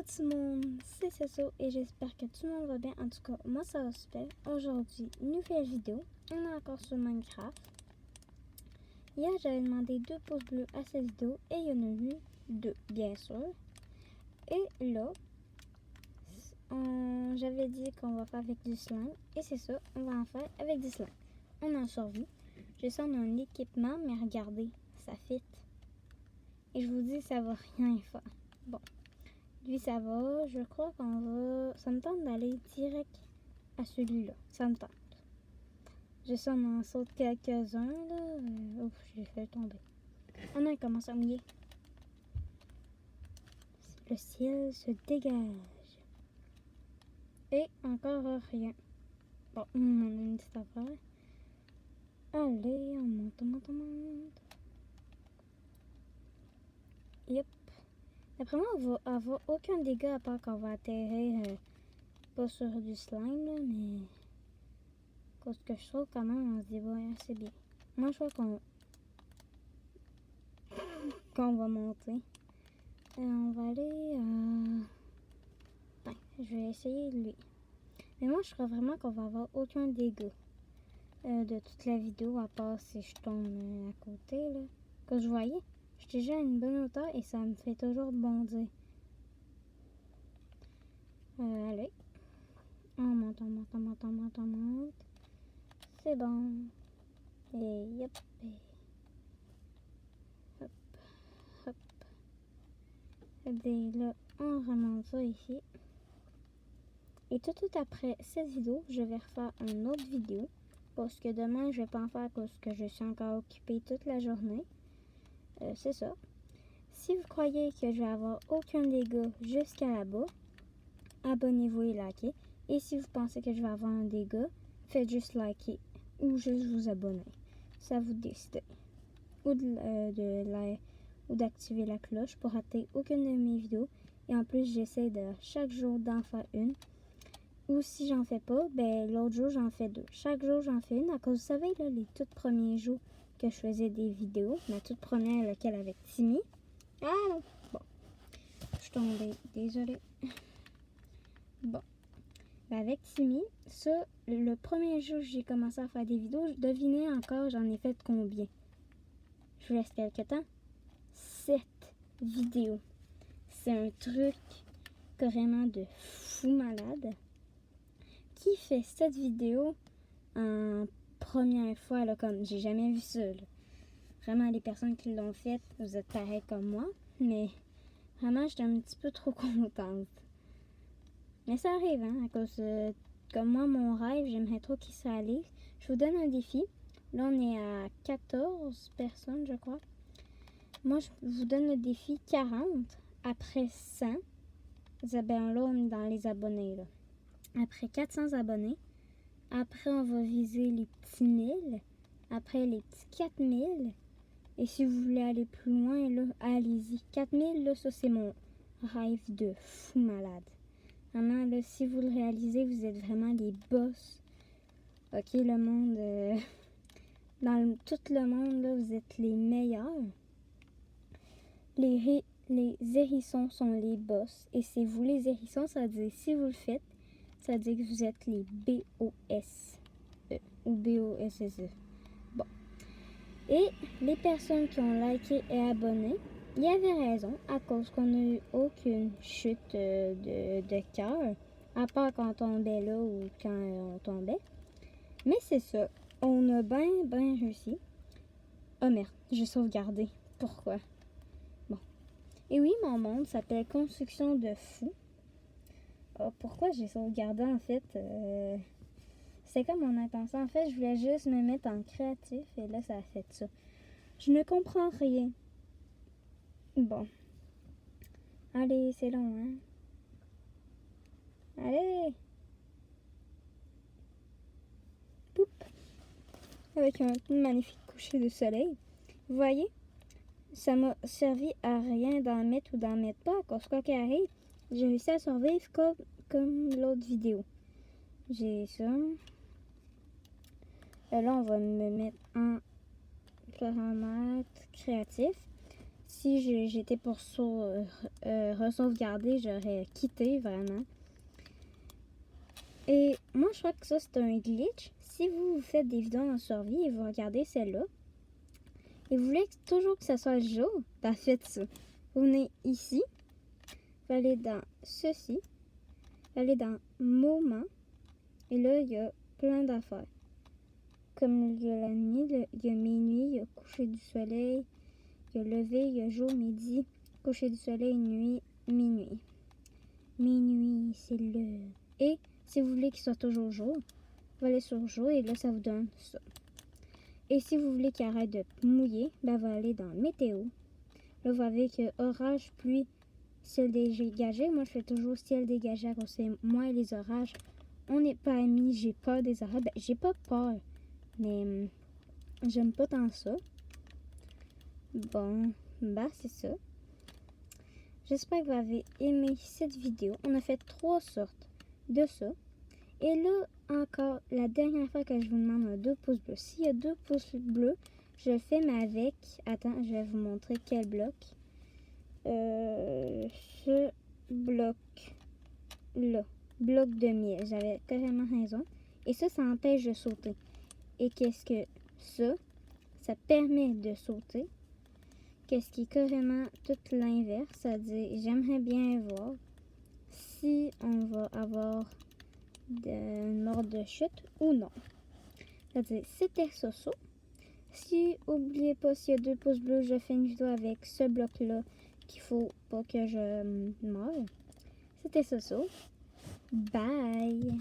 Allô tout le monde, c'est Cesso et j'espère que tout le monde va bien. En tout cas, moi ça va super. Aujourd'hui, nouvelle vidéo. On est encore sur Minecraft. Hier, j'avais demandé 2 pouces bleus à cette vidéo et il y en a eu 2, bien sûr. Et là, j'avais dit qu'on va faire avec du slime et c'est ça, on va en faire avec du slime. On a survie. Je sens un équipement, mais regardez, ça fit. Et je vous dis, ça va rien faire. Bon. Lui, ça va. Je crois qu'on va... Ça me tente d'aller direct à celui-là. Ça me tente. Je sens en saute quelques-uns, là. Ouf, j'ai fait tomber. Oh non, il commence à mouiller. Le ciel se dégage. Et encore rien. Bon, on a une petite affaire. Allez, on monte, on monte, on monte. Yep. D'après moi, on va avoir aucun dégât à part qu'on va atterrir pas sur du slime, là, mais... Parce que je trouve quand même, on se dit, ouais, c'est bien. Moi, je crois qu'on va monter. On va aller... Ouais, je vais essayer lui. Mais moi, je crois vraiment qu'on va avoir aucun dégât de toute la vidéo, à part si je tombe à côté, là. Comme je voyais, je suis déjà à une bonne hauteur et ça me fait toujours bondir. Allez. On monte, on monte, on monte, on monte, on monte. C'est bon. Et yep. Et hop, hop. Et là, on remonte ça ici. Et tout après cette vidéo, je vais refaire une autre vidéo. Parce que demain, je vais pas en faire parce que je suis encore occupée toute la journée. C'est ça. Si vous croyez que je vais avoir aucun dégât jusqu'à là-bas, abonnez-vous et likez. Et si vous pensez que je vais avoir un dégât, faites juste liker ou juste vous abonner. Ça vous décide. Ou d'activer la cloche pour rater aucune de mes vidéos. Et en plus, j'essaie de chaque jour d'en faire une. Ou si j'en fais pas, ben l'autre jour, j'en fais 2. Chaque jour, j'en fais une. À cause, vous savez, là, les tout premiers jours que je faisais des vidéos, ma toute première, laquelle avec Timmy. Ah non! Bon. Je suis tombée. Désolée. Bon. Ben, avec Timmy, ça, le premier jour que j'ai commencé à faire des vidéos, je devinais encore, j'en ai fait combien? Je vous laisse quelques temps. 7 vidéos. C'est un truc carrément de fou malade. Qui fait cette vidéo en première fois, là, comme j'ai jamais vu ça, là. Vraiment, les personnes qui l'ont faite, vous êtes pareil comme moi, mais vraiment, j'étais un petit peu trop contente. Mais ça arrive, hein, à cause de, comme moi, mon rêve, j'aimerais trop qu'il s'allie. Je vous donne un défi. Là, on est à 14 personnes, je crois. Moi, je vous donne le défi 40. Après 100, ben là, on est dans les abonnés, là. Après 400 abonnés, après, on va viser les petits 1000. Après, les petits 4000. Et si vous voulez aller plus loin, là, allez-y. 4000, là, ça, c'est mon rêve de fou malade. Vraiment, là, si vous le réalisez, vous êtes vraiment les boss. OK, le monde... tout le monde, là, vous êtes les meilleurs. Les hérissons sont les boss. Et c'est vous les hérissons, ça veut dire, si vous le faites, ça veut dire que vous êtes les BOS. Ou BOSSE. Bon. Et les personnes qui ont liké et abonné, il y avait raison, à cause qu'on n'a eu aucune chute de cœur, à part quand on tombait là ou quand on tombait. Mais c'est ça, on a bien réussi. Oh merde, j'ai sauvegardé. Pourquoi? Bon. Et oui, mon monde s'appelle Construction de Fou. Oh, pourquoi j'ai sauvegardé en fait? C'est comme mon intention. En fait, je voulais juste me mettre en créatif et là, ça a fait ça. Je ne comprends rien. Bon. Allez, c'est long, hein? Allez! Poup! Avec un magnifique coucher de soleil. Vous voyez? Ça m'a servi à rien d'en mettre ou d'en mettre pas. À cause quoi qu'il arrive, j'ai réussi à survivre comme l'autre vidéo. J'ai ça. Là, on va me mettre en paramètre créatif. si j'étais pour re-sauvegarder, j'aurais quitté vraiment. Et moi, je crois que ça, c'est un glitch. Si vous faites des vidéos en survie et vous regardez celle-là, et vous voulez toujours que ça soit le jour, ben faites ça. Vous venez ici, vous allez dans ceci, vous allez dans moment, et là, il y a plein d'affaires. Comme il y a la nuit, il y a minuit, il y a coucher du soleil, il y a lever, il y a jour, midi, coucher du soleil, nuit, minuit. Minuit, c'est le... Et si vous voulez qu'il soit toujours jour, vous allez sur jour et là, ça vous donne ça. Et si vous voulez qu'il arrête de mouiller, ben, vous allez dans météo. Là, vous avez que orage, pluie, ciel dégagé. Moi, je fais toujours ciel dégagé à cause c'est moi et les orages. On n'est pas amis, j'ai peur des orages. Ben, j'ai pas peur, mais j'aime pas tant ça. Bon, bah c'est ça. J'espère que vous avez aimé cette vidéo. On a fait 3 sortes de ça. Et là, encore, la dernière fois que je vous demande un 2 pouces bleus. S'il y a 2 pouces bleus, je le fais, mais avec... Attends, je vais vous montrer quel bloc. Ce bloc-là. Bloc de miel. J'avais carrément raison. Et ça empêche de sauter. Et qu'est-ce que ça? Ça permet de sauter. Qu'est-ce qui est carrément tout l'inverse? C'est-à-dire, j'aimerais bien voir si on va avoir une mort de chute ou non. C'est-à-dire, c'était ça. Si, oubliez pas, s'il y a 2 pouces bleus, je fais une vidéo avec ce bloc-là qu'il faut pas que je meure. C'était ça. Bye!